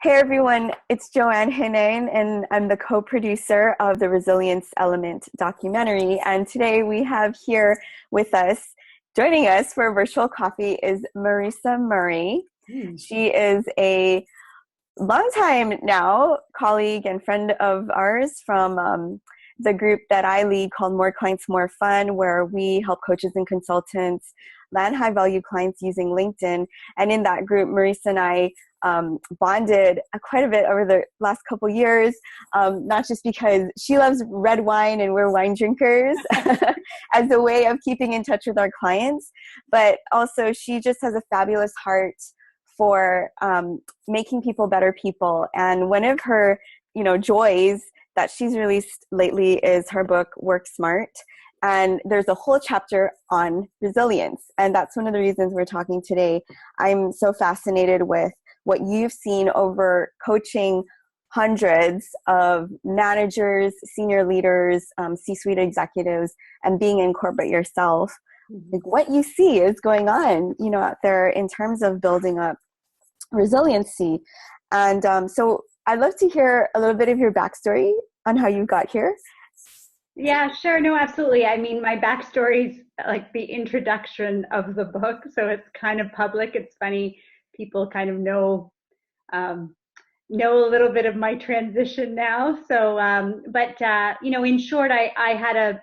Hey everyone, it's Joanne Hinane, and I'm the co-producer of the Resilience Element documentary. And today we have here with us, joining us for a virtual coffee, is Marisa Murray. She is a longtime now colleague and friend of ours from the group that I lead called More Clients, More Fun, where we help coaches and consultants land high value clients using LinkedIn. And in that group, Marisa and I bonded quite a bit over the last couple years, not just because she loves red wine and we're wine drinkers as a way of keeping in touch with our clients, but also she just has a fabulous heart for making people better people. And one of her, joys that she's released lately is her book, Work Smart. And there's a whole chapter on resilience. And that's one of the reasons we're talking today. I'm so fascinated with what you've seen over coaching hundreds of managers, senior leaders, C-suite executives, and being in corporate yourself. Like what you see is going on, out there in terms of building up resiliency. And so I'd love to hear a little bit of your backstory on how you got here. Yeah, sure. No, absolutely. I mean, my backstory is like the introduction of the book, so it's kind of public. It's funny, people kind of know a little bit of my transition now. So, in short, I had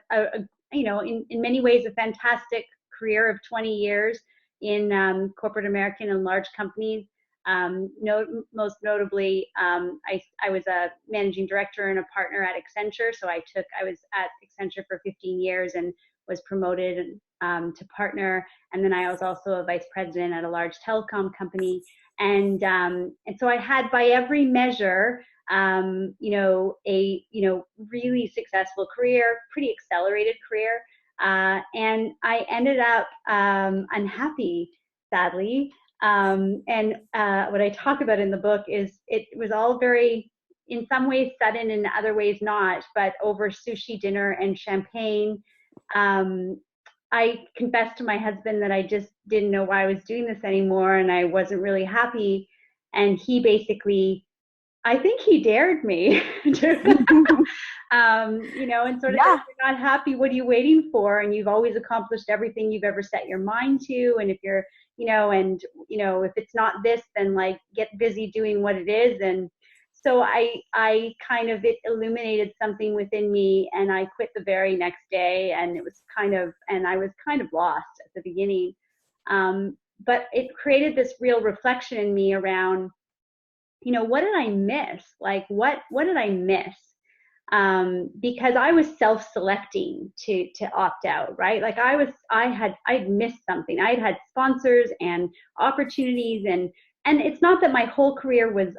in many ways, a fantastic career of 20 years in corporate American and large companies. Most notably, I was a managing director and a partner at Accenture. So I was at Accenture for 15 years and was promoted to partner. And then I was also a vice president at a large telecom company. And so I had, by every measure, a really successful career, pretty accelerated career. And I ended up unhappy, sadly. What I talk about in the book is it was all very, in some ways sudden, in other ways not, but over sushi dinner and champagne. I confessed to my husband that I just didn't know why I was doing this anymore, and I wasn't really happy. And he basically, I think he dared me to, and sort of, if you're not happy, what are you waiting for? And you've always accomplished everything you've ever set your mind to. And if you're, if it's not this, then like get busy doing what it is. And so I kind of, it illuminated something within me, and I quit the very next day. And I was kind of lost at the beginning. But it created this real reflection in me around, what did I miss? Like, what did I miss? Because I was self-selecting to opt out, right? Like I'd missed something. I'd had sponsors and opportunities, and it's not that my whole career was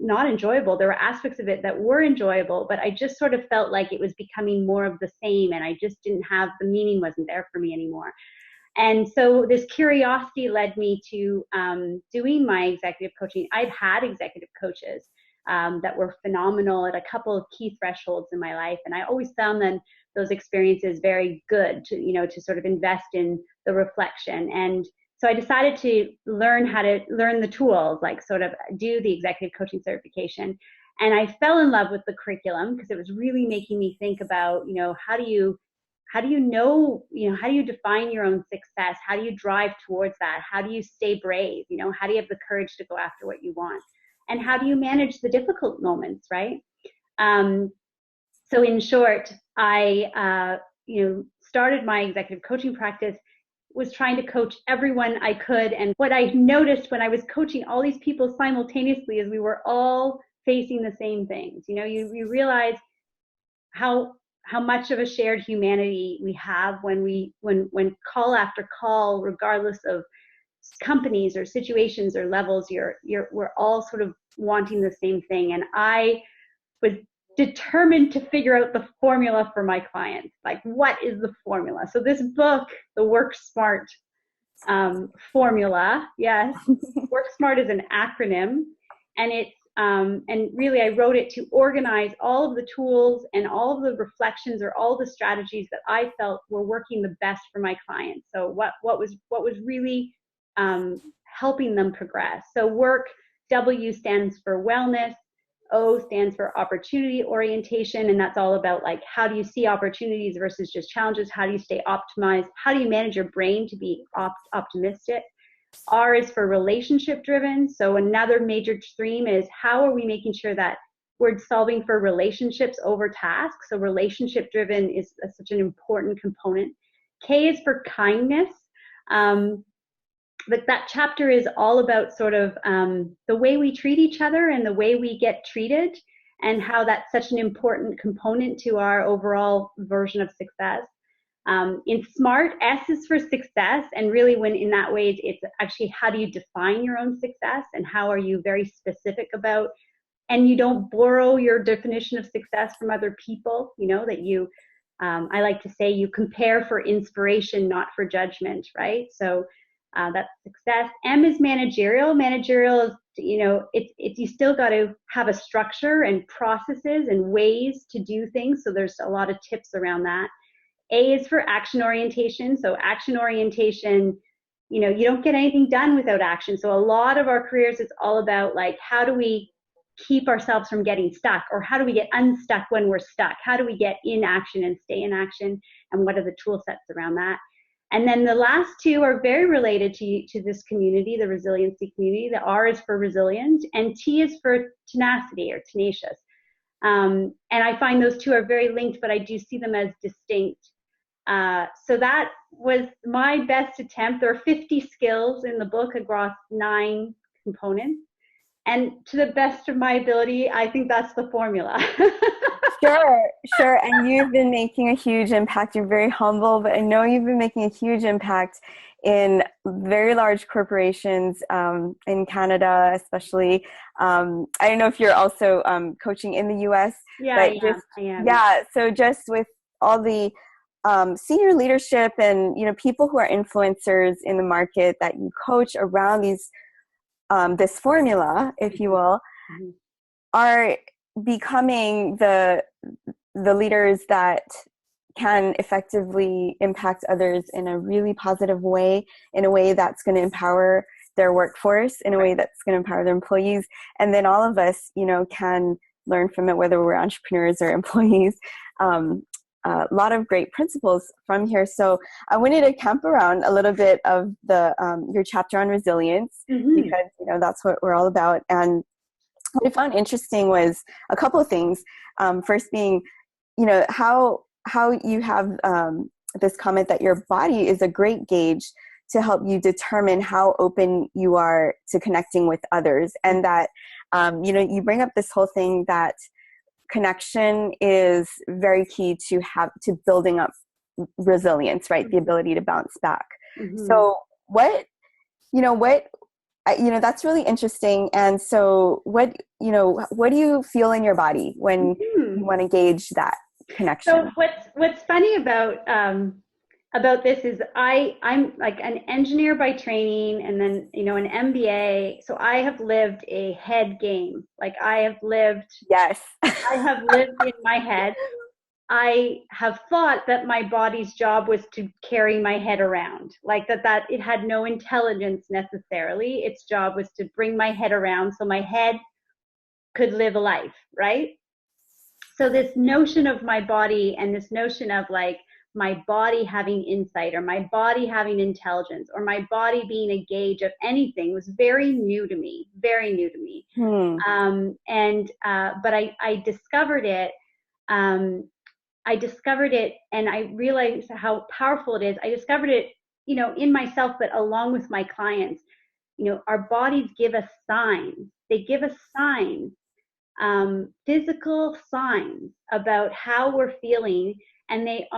not enjoyable. There were aspects of it that were enjoyable, but I just sort of felt like it was becoming more of the same, and I just didn't have, the meaning wasn't there for me anymore. And so this curiosity led me to doing my executive coaching. I'd had executive coaches that were phenomenal at a couple of key thresholds in my life. And I always found those experiences very good to sort of invest in the reflection. And so I decided to learn the tools, like sort of do the executive coaching certification. And I fell in love with the curriculum because it was really making me think about, how do you define your own success? How do you drive towards that? How do you stay brave? How do you have the courage to go after what you want? And how do you manage the difficult moments, right? So in short, I, started my executive coaching practice, was trying to coach everyone I could. And what I noticed when I was coaching all these people simultaneously is we were all facing the same things. You realize how much of a shared humanity we have when call after call, regardless of companies or situations or levels, we're all sort of wanting the same thing. And I was determined to figure out the formula for my clients. Like, what is the formula? So this book, the Work Smart formula, yes, Work Smart is an acronym, and it's and really I wrote it to organize all of the tools and all of the reflections or all the strategies that I felt were working the best for my clients. So what was really helping them progress. So work W stands for wellness. O stands for opportunity orientation. And that's all about like, how do you see opportunities versus just challenges? How do you stay optimized? How do you manage your brain to be optimistic? R is for relationship driven. So another major theme is how are we making sure that we're solving for relationships over tasks? So relationship driven is such an important component. K is for kindness. But that chapter is all about sort of the way we treat each other and the way we get treated, and how that's such an important component to our overall version of success. In SMART, S is for success, and really when in that way, it's actually how do you define your own success and how are you very specific about, and you don't borrow your definition of success from other people, you know, that you, I like to say you compare for inspiration, not for judgment, right? So that's success. M is managerial. Managerial is, you know, it's you still got to have a structure and processes and ways to do things. So there's a lot of tips around that. A is for action orientation. So action orientation, you know, you don't get anything done without action. So a lot of our careers is all about like, how do we keep ourselves from getting stuck, or how do we get unstuck when we're stuck? How do we get in action and stay in action? And what are the tool sets around that? And then the last two are very related to this community, the resiliency community. The R is for resilient, and T is for tenacity or tenacious. And I find those two are very linked, but I do see them as distinct. So that was my best attempt. There are 50 skills in the book across 9 components. And to the best of my ability, I think that's the formula. Sure. And you've been making a huge impact. You're very humble, but I know you've been making a huge impact in very large corporations in Canada, especially. I don't know if you're also coaching in the US. Yeah, but I am. Yeah, so just with all the senior leadership and, you know, people who are influencers in the market that you coach around these this formula, if you will, are becoming the leaders that can effectively impact others in a really positive way, in a way that's going to empower their workforce, in a way that's going to empower their employees. And then all of us, you know, can learn from it, whether we're entrepreneurs or employees. A lot of great principles from here. So I wanted to camp around a little bit of the your chapter on resilience, because, you know, that's what we're all about. And what I found interesting was a couple of things. First being, you know, how you have this comment that your body is a great gauge to help you determine how open you are to connecting with others, and that you know, you bring up this whole thing that connection is very key to building up resilience, right? The ability to bounce back. So that's really interesting. And so what do you feel in your body when you want to gauge that connection? So what's funny about this is I'm like an engineer by training, and then, you know, an MBA. So I have lived a head game. Like I have lived in my head. I have thought that my body's job was to carry my head around, like that it had no intelligence necessarily. Its job was to bring my head around so my head could live a life, right? So this notion of my body, and this notion of like my body having insight, or my body having intelligence, or my body being a gauge of anything, was very new to me. But I discovered it. I discovered it, and I realized how powerful it is. I discovered it, you know, in myself, but along with my clients. You know, our bodies give us signs. They give us signs, physical signs about how we're feeling, and they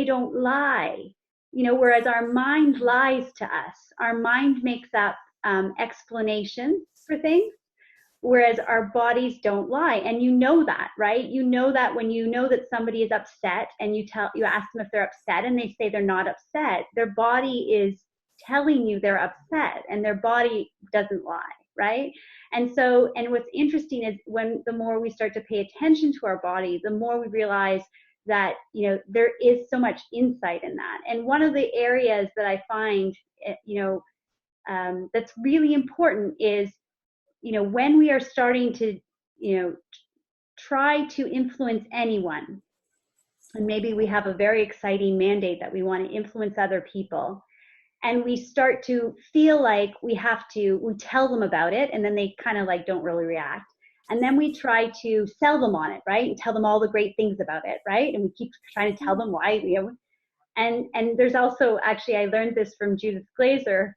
don't lie. You know, whereas our mind lies to us. Our mind makes up explanations for things, whereas our bodies don't lie. And you know that, right? You know that when you know that somebody is upset, and you ask them if they're upset, and they say they're not upset, their body is telling you they're upset, and their body doesn't lie, right? And what's interesting is the more we start to pay attention to our body, the more we realize that, you know, there is so much insight in that. And one of the areas that I find, you know, that's really important is when we are starting to, try to influence anyone, and maybe we have a very exciting mandate that we want to influence other people, and we start to feel like we tell them about it, and then they kind of like don't really react. And then we try to sell them on it, right? And tell them all the great things about it, right? And we keep trying to tell them why, and there's also, actually, I learned this from Judith Glaser,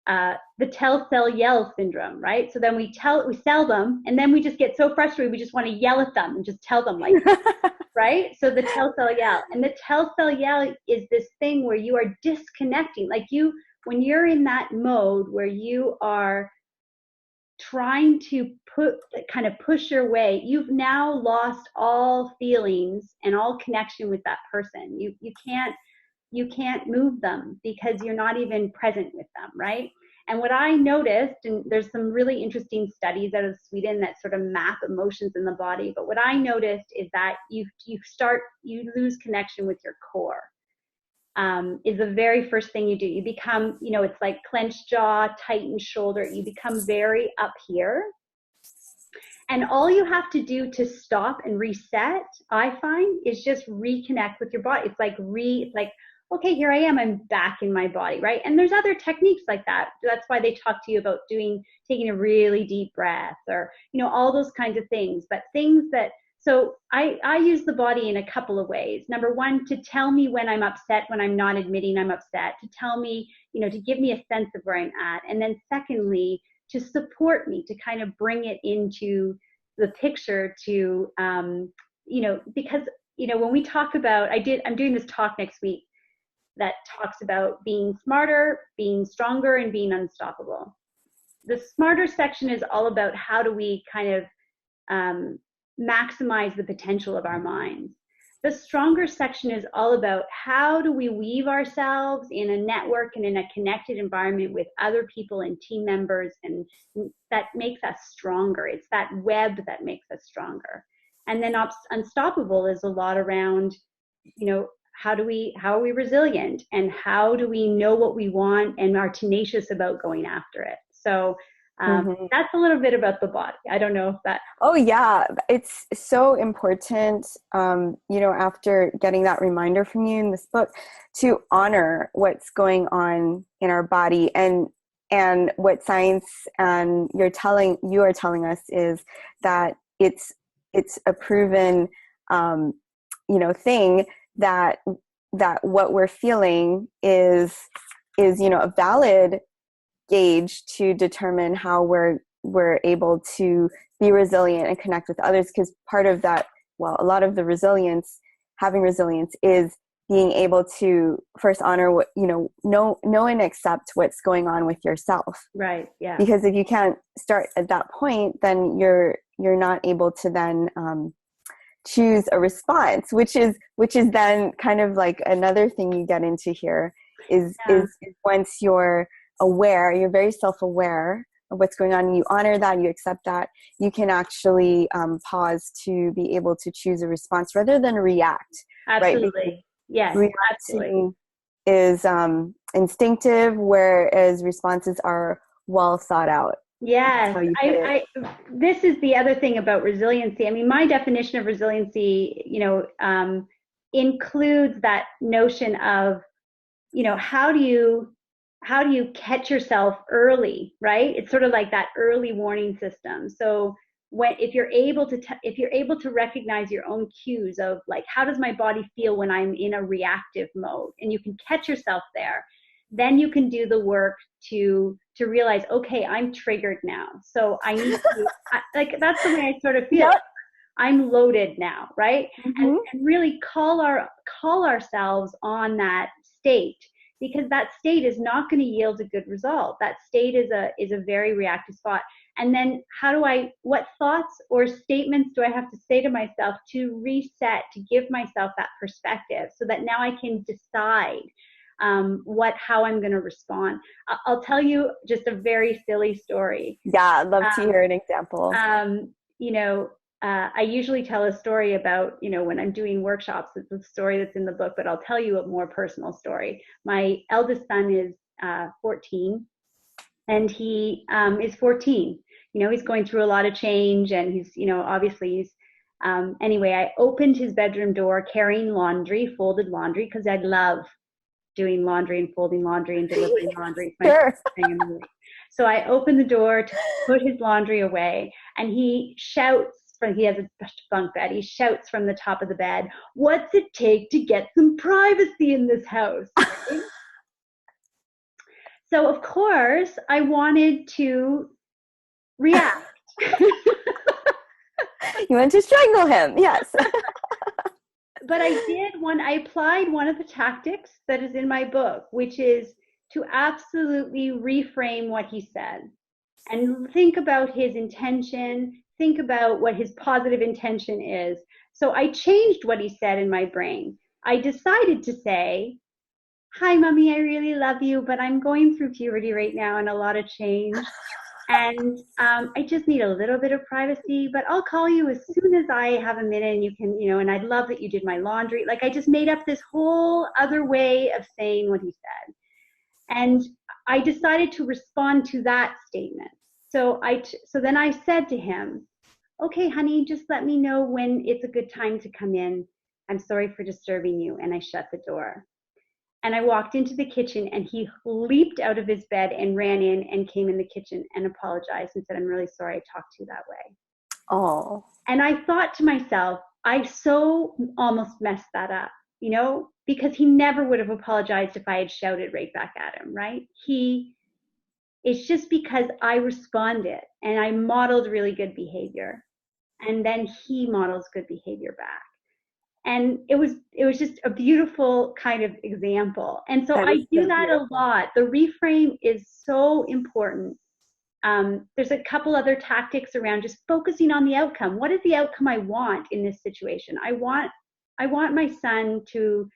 the tell, sell, yell syndrome, right? So then we sell them, and then we just get so frustrated, we just want to yell at them and just tell them like, right? So the tell, sell, yell. And the tell, sell, yell is this thing where you are disconnecting. Like when you're in that mode where you are trying to push your way, you've now lost all feelings and all connection with that person. You can't move them because you're not even present with them, right? And what I noticed, and there's some really interesting studies out of Sweden that sort of map emotions in the body, but what I noticed is that you lose connection with your core. Is the very first thing you do. You become, it's like clenched jaw, tightened shoulder. You become very up here. And all you have to do to stop and reset, I find, is just reconnect with your body. It's like, okay, here I am, I'm back in my body, right? And there's other techniques like that. That's why they talk to you about taking a really deep breath, or, all those kinds of things. But so I use the body in a couple of ways. Number one, to tell me when I'm upset, when I'm not admitting I'm upset, to tell me, to give me a sense of where I'm at. And then secondly, to support me, to kind of bring it into the picture to, because, when we talk about, I'm doing this talk next week that talks about being smarter, being stronger, and being unstoppable. The smarter section is all about how do we kind of maximize the potential of our minds. The stronger section is all about how do we weave ourselves in a network and in a connected environment with other people and team members, and that makes us stronger. It's that web that makes us stronger. And then unstoppable is a lot around, how are we resilient, and how do we know what we want and are tenacious about going after it? So that's a little bit about the body. I don't know if that. Oh yeah, it's so important, after getting that reminder from you in this book, to honor what's going on in our body, and what science and you are telling us is that it's a proven, thing that what we're feeling is a valid gauge to determine how we're able to be resilient and connect with others. Because part of that, a lot of the having resilience is being able to first honor what, know and accept what's going on with yourself. Right. Yeah. Because if you can't start at that point, then you're not able to then choose a response, which is then kind of like another thing you get into here is once you're aware, you're very self-aware of what's going on, and you honor that, you accept that, you can actually pause to be able to choose a response rather than react. Absolutely. Right? Yes, reacting absolutely. is instinctive, whereas responses are well thought out. Yes, this is the other thing about resiliency. I mean, my definition of resiliency, includes that notion of, how do you catch yourself early, right? It's sort of like that early warning system. So if you're able to recognize your own cues of like, how does my body feel when I'm in a reactive mode, and you can catch yourself there, then you can do the work to realize, okay, I'm triggered now. So I need to, that's the way I sort of feel. Yep. I'm loaded now, right? Mm-hmm. And really call ourselves on that state, because that state is not going to yield a good result. That state is a very reactive spot. And then what thoughts or statements do I have to say to myself to reset, to give myself that perspective, so that now I can decide how I'm going to respond. I'll tell you just a very silly story. Yeah, I'd love to hear an example. I usually tell a story about, when I'm doing workshops. It's a story that's in the book, but I'll tell you a more personal story. My eldest son is 14, and he is 14. he's going through a lot of change, and he's, obviously he's, anyway, I opened his bedroom door carrying laundry, folded laundry, because I love doing laundry and folding laundry and delivering laundry. It's my Sure. favorite thing in the week. So I opened the door to put his laundry away, and he shouts he has a bunk bed. He shouts from the top of the bed, "What's it take to get some privacy in this house?" Right? So of course I wanted to react. You want to strangle him, yes. But I applied one of the tactics that is in my book, which is to absolutely reframe what he said and think about his intention, think about what his positive intention is. So I changed what he said in my brain. I decided to say, "Hi, mommy, I really love you, but I'm going through puberty right now and a lot of change. And I just need a little bit of privacy, but I'll call you as soon as I have a minute, and you can, and I'd love that you did my laundry." Like, I just made up this whole other way of saying what he said. And I decided to respond to that statement. So then I said to him, "Okay, honey, just let me know when it's a good time to come in. I'm sorry for disturbing you." And I shut the door. And I walked into the kitchen, and he leaped out of his bed and ran in and came in the kitchen and apologized and said, "I'm really sorry I talked to you that way." Oh. And I thought to myself, I so almost messed that up, because he never would have apologized if I had shouted right back at him, right? It's just because I responded and I modeled really good behavior. And then he models good behavior back. And it was just a beautiful kind of example. And so That I is do so that a beautiful. lot. The reframe is so important. There's a couple other tactics around just focusing on the outcome. What is the outcome I want in this situation? I want my son to,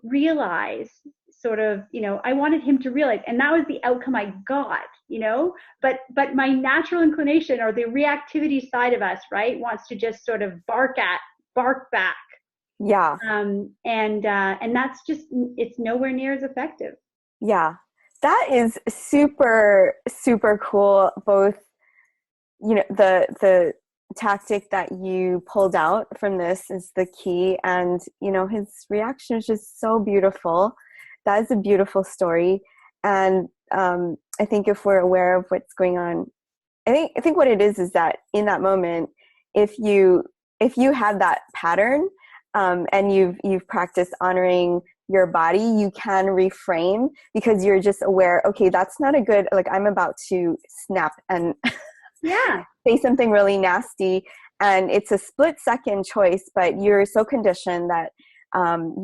realize sort of, I wanted him to realize, and that was the outcome I got, but my natural inclination, or the reactivity side of us, right, wants to just sort of bark back. Yeah. And that's just, it's nowhere near as effective. Yeah. That is super, super cool. Both, the tactic that you pulled out from this is the key. And, his reaction is just so beautiful. That is a beautiful story. And I think if we're aware of what's going on, I think what it is that in that moment, if you have that pattern, and you've practiced honoring your body, you can reframe, because you're just aware, okay, that's not a good, like, I'm about to snap and Yeah. say something really nasty, and it's a split second choice, but you're so conditioned that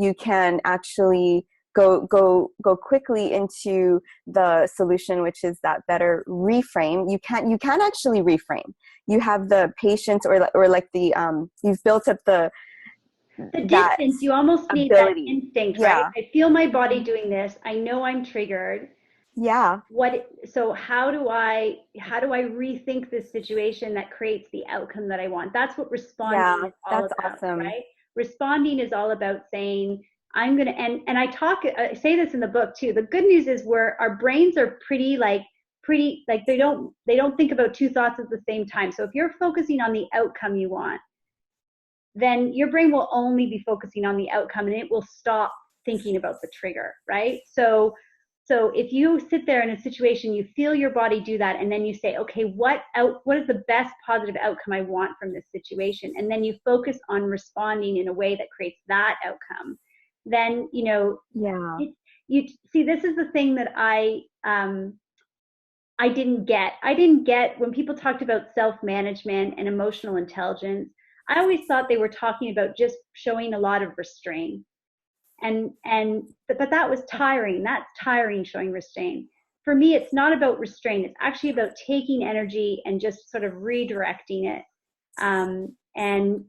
you can actually go quickly into the solution, which is that better reframe. You can actually reframe. You have the patience, or like the you've built up that distance, you almost need that ability. instinct, right? Yeah. I feel my body doing this. I know I'm triggered. Yeah. So how do I rethink this situation that creates the outcome that I want? That's what responding Yeah. is all That's about, awesome. right? Responding is all about saying, I'm going to, and I say this in the book too. The good news is our brains are pretty like they don't think about two thoughts at the same time. So if you're focusing on the outcome you want, then your brain will only be focusing on the outcome, and it will stop thinking about the trigger, right? So if you sit there in a situation, you feel your body do that, and then you say, okay, what is the best positive outcome I want from this situation? And then you focus on responding in a way that creates that outcome. Then, Yeah. you see, this is the thing that I didn't get. I didn't get when people talked about self-management and emotional intelligence. I always thought they were talking about just showing a lot of restraint. But that was tiring. That's tiring, showing restraint. For me, it's not about restraint. It's actually about taking energy and just sort of redirecting it. And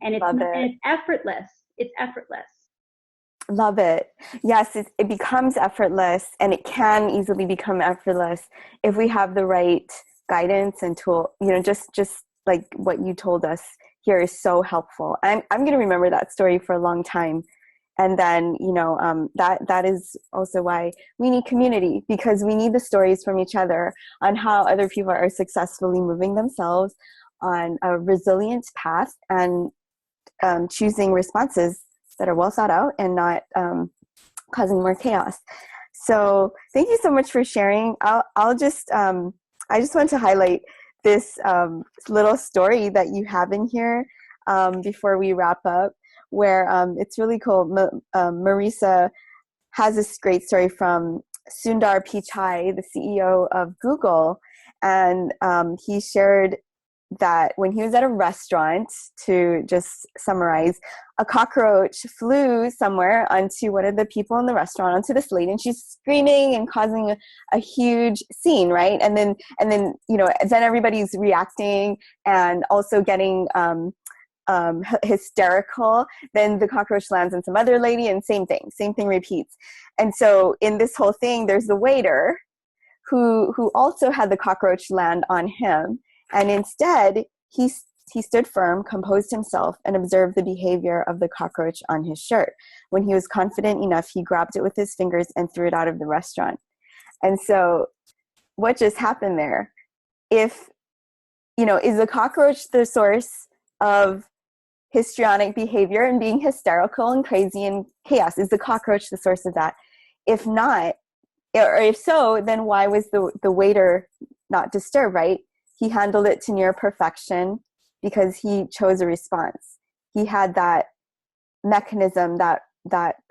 it's effortless. It's effortless. Love it. Yes, it becomes effortless, and it can easily become effortless if we have the right guidance and tool. Just like what you told us here is so helpful. I'm going to remember that story for a long time. And then, that is also why we need community, because we need the stories from each other on how other people are successfully moving themselves on a resilient path and choosing responses that are well thought out and not causing more chaos. So thank you so much for sharing. I just want to highlight this little story that you have in here before we wrap up, where it's really cool. Marisa has this great story from Sundar Pichai, the CEO of Google, and he shared that when he was at a restaurant, to just summarize, a cockroach flew somewhere onto one of the people in the restaurant, onto this lady, and she's screaming and causing a huge scene, right? And then then everybody's reacting and also getting hysterical. Then the cockroach lands on some other lady, and same thing repeats. And so in this whole thing, there's the waiter who also had the cockroach land on him. And instead, he stood firm, composed himself, and observed the behavior of the cockroach on his shirt. When he was confident enough, he grabbed it with his fingers and threw it out of the restaurant. And so what just happened there? Is the cockroach the source of histrionic behavior and being hysterical and crazy and chaos? Is the cockroach the source of that? If not, or if so, then why was the waiter not disturbed, right? He handled it to near perfection because he chose a response. He had that mechanism, that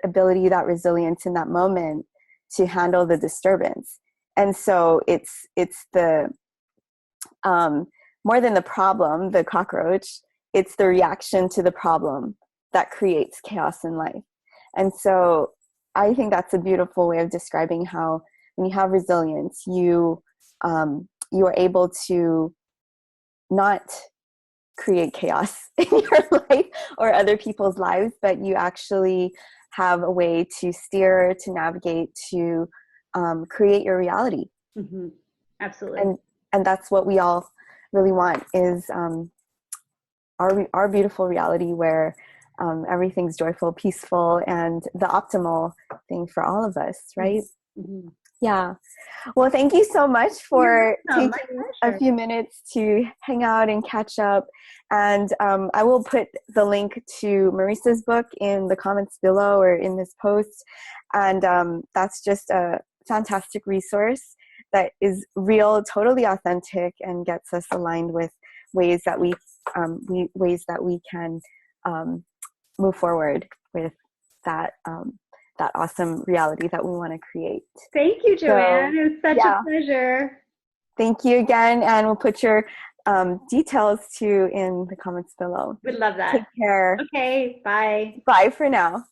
ability, that resilience in that moment to handle the disturbance. And so it's the more than the problem, the cockroach, it's the reaction to the problem that creates chaos in life. And so I think that's a beautiful way of describing how when you have resilience, you are able to not create chaos in your life or other people's lives, but you actually have a way to steer, to navigate, to create your reality. Mm-hmm. Absolutely. And that's what we all really want, is our beautiful reality where everything's joyful, peaceful, and the optimal thing for all of us, right? Mm-hmm. Yeah. Well, thank you so much for taking a few minutes to hang out and catch up. And I will put the link to Marisa's book in the comments below or in this post. And that's just a fantastic resource that is real, totally authentic, and gets us aligned with ways that we can move forward with that that awesome reality that we want to create. Thank you, Joanne. It was such a pleasure. Thank you again, and we'll put your details too in the comments below. Would love that. Take care. Okay, bye. Bye for now.